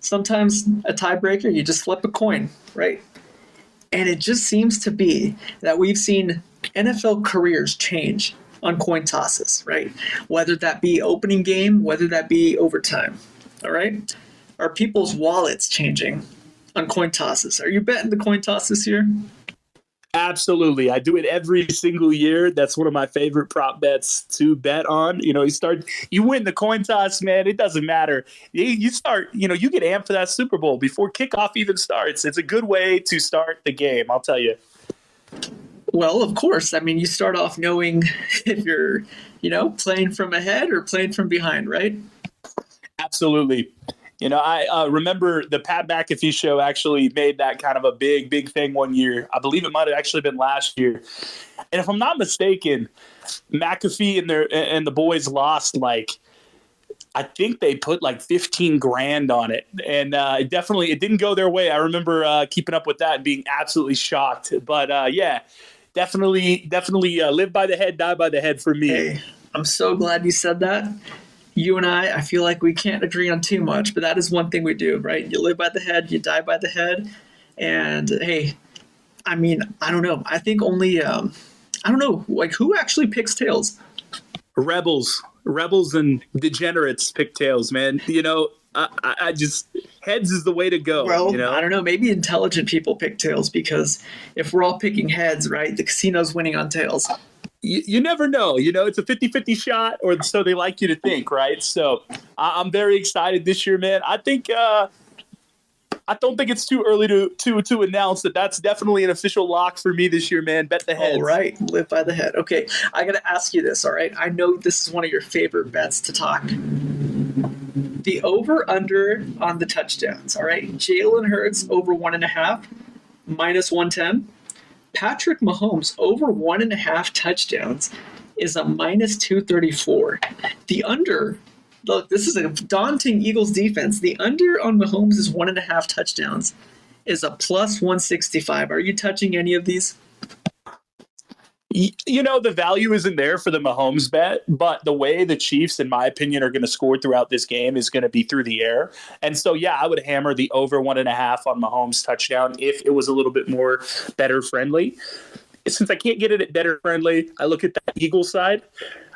Sometimes a tiebreaker, you just flip a coin, right? And it just seems to be that we've seen NFL careers change on coin tosses, right? Whether that be opening game, whether that be overtime. All right? Are people's wallets changing on coin tosses? Are you betting the coin toss this year? Absolutely. I do it every single year. That's one of my favorite prop bets to bet on. You win the coin toss, man. It doesn't matter. You start, you get amped for that Super Bowl before kickoff even starts. It's a good way to start the game, I'll tell you. Well, of course. I mean, you start off knowing if you're, playing from ahead or playing from behind, right? Absolutely. I remember the Pat McAfee show actually made that kind of a big, big thing one year. I believe it might have actually been last year. And if I'm not mistaken, McAfee and the boys lost I think they put like 15 grand on it. And it didn't go their way. I remember keeping up with that and being absolutely shocked. But definitely live by the head, die by the head for me. Hey, I'm so glad you said that. You and I feel like we can't agree on too much, but that is one thing we do, right? You live by the head, you die by the head. And hey, I mean, I don't know. I think only, I don't know, who actually picks tails? Rebels and degenerates pick tails, man. I just, heads is the way to go. Well, I don't know. Maybe intelligent people pick tails because if we're all picking heads, right, the casino's winning on tails. You never know. It's a 50-50 shot, or so they like you to think, right? So I'm very excited this year, man. I think I don't think it's too early to announce that that's definitely an official lock for me this year, man. Bet the heads. All right. Live by the head. Okay. I got to ask you this, all right? I know this is one of your favorite bets to talk. The over-under on the touchdowns, all right? Jalen Hurts over 1.5, minus 110. Patrick Mahomes over 1.5 touchdowns is a minus 234. The under, look, this is a daunting Eagles defense. The under on Mahomes' 1.5 touchdowns is a plus 165. Are you touching any of these? The value isn't there for the Mahomes bet, but the way the Chiefs, in my opinion, are going to score throughout this game is going to be through the air. And so, I would hammer the over 1.5 on Mahomes touchdown if it was a little bit more better friendly. Since I can't get it at better friendly, I look at that Eagle side.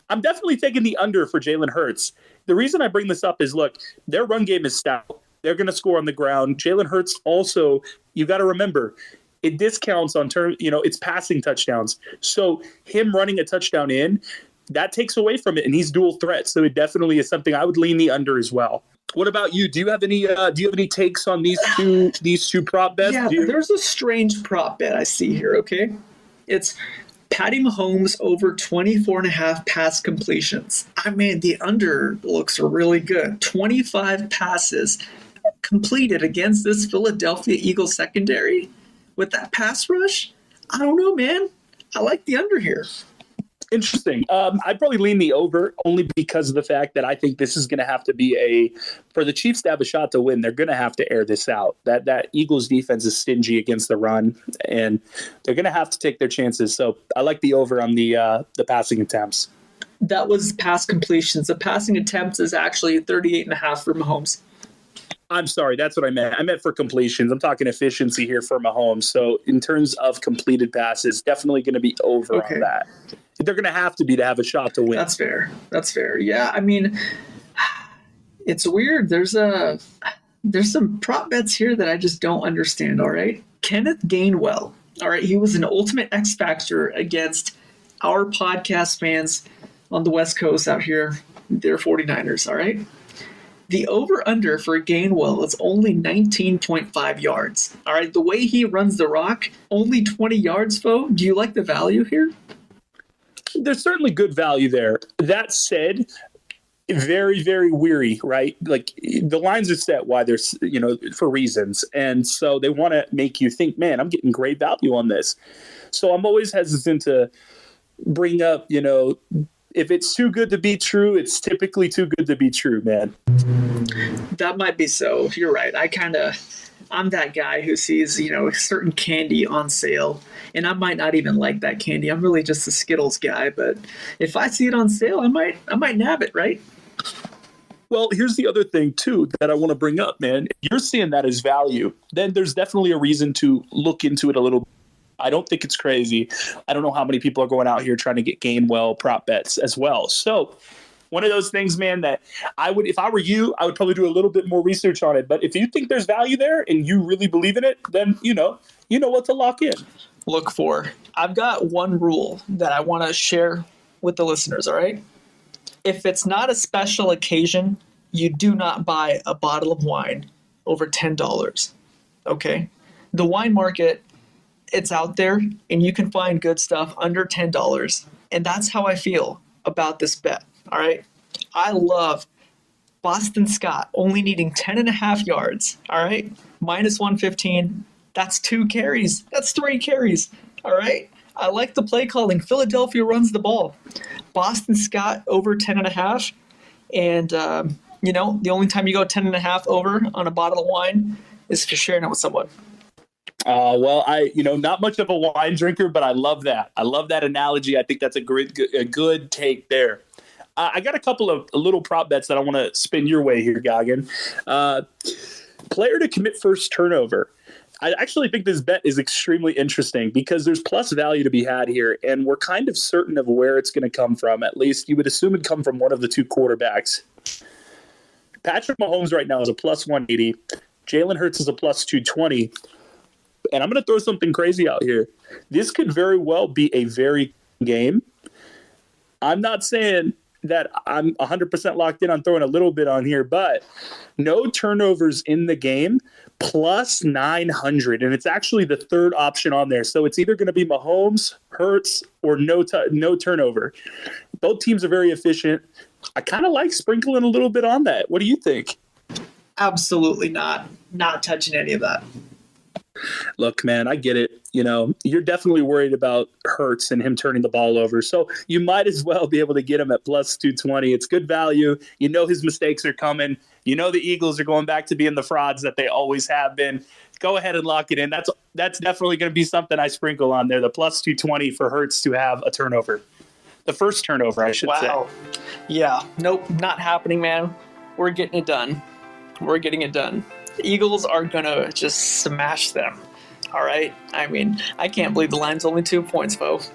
I'm definitely taking the under for Jalen Hurts. The reason I bring this up is, look, their run game is stout. They're going to score on the ground. Jalen Hurts also, you got to remember, it discounts on it's passing touchdowns. So him running a touchdown in, that takes away from it, and he's dual threat. So it definitely is something I would lean the under as well. What about you? Do you have any takes on these two prop bets? Yeah, there's a strange prop bet I see here. Okay, it's Patty Mahomes over 24.5 pass completions. I mean, the under looks really good. 25 passes completed against this Philadelphia Eagles secondary. With that pass rush, I don't know, man. I like the under here. Interesting. I'd probably lean the over only because of the fact that I think this is going to have to be for the Chiefs to have a shot to win, they're going to have to air this out. That Eagles defense is stingy against the run, and they're going to have to take their chances. So I like the over on the passing attempts. That was pass completions. The passing attempts is actually 38.5 for Mahomes. I'm sorry, that's what I meant. I meant for completions. I'm talking efficiency here for Mahomes. So in terms of completed passes, definitely going to be over on that. They're going to have to have a shot to win. That's fair. Yeah, I mean, it's weird. There's some prop bets here that I just don't understand, all right? Kenneth Gainwell, all right, he was an ultimate X factor against our podcast fans on the West Coast out here. They're 49ers, all right? The over-under for Gainwell is only 19.5 yards. All right, the way he runs the rock, only 20 yards, Fo. Do you like the value here? There's certainly good value there. That said, very, very weary, right? Like the lines are set why there's, for reasons. And so they want to make you think, man, I'm getting great value on this. So I'm always hesitant to bring up, if it's too good to be true, it's typically too good to be true, man. That might be so. You're right. I'm that guy who sees, certain candy on sale, and I might not even like that candy. I'm really just a Skittles guy, but if I see it on sale, I might nab it, right? Well, here's the other thing, too, that I want to bring up, man. If you're seeing that as value, then there's definitely a reason to look into it a little. I don't think it's crazy. I don't know how many people are going out here trying to get Gainwell prop bets as well. So one of those things, man, that I would, if I were you, I would probably do a little bit more research on it. But if you think there's value there and you really believe in it, then you know what to lock in. Look for. I've got one rule that I want to share with the listeners, all right? If it's not a special occasion, you do not buy a bottle of wine over $10, okay? The wine market, it's out there, and you can find good stuff under $10, and that's how I feel about this bet, all right? I love Boston Scott only needing 10.5 yards, all right? Minus 115, that's 2 carries. That's 3 carries, all right? I like the play calling. Philadelphia runs the ball. Boston Scott over 10.5, and the only time you go 10.5 over on a bottle of wine is if you're sharing it with someone. Well, not much of a wine drinker, but I love that. I love that analogy. I think that's a good take there. I got a couple of little prop bets that I want to spin your way here, Gagan. Player to commit first turnover. I actually think this bet is extremely interesting because there's plus value to be had here, and we're kind of certain of where it's going to come from. At least you would assume it'd come from one of the two quarterbacks. Patrick Mahomes right now is a plus 180. Jalen Hurts is a plus 220. And I'm going to throw something crazy out here. This could very well be a very game. I'm not saying that I'm 100% locked in on throwing a little bit on here, but no turnovers in the game, plus 900. And it's actually the third option on there. So it's either going to be Mahomes, Hurts, or no turnover. Both teams are very efficient. I kind of like sprinkling a little bit on that. What do you think? Absolutely not. Not touching any of that. Look, man, I get it. You're definitely worried about Hurts and him turning the ball over. So you might as well be able to get him at plus 220. It's good value. His mistakes are coming. The Eagles are going back to being the frauds that they always have been. Go ahead and lock it in. That's definitely going to be something I sprinkle on there. The plus 220 for Hurts to have a turnover. The first turnover, I should say. Wow. Yeah. Nope, not happening, man. We're getting it done. We're getting it done. The Eagles are going to just smash them. All right? I mean, I can't believe the line's only 2 points, folks.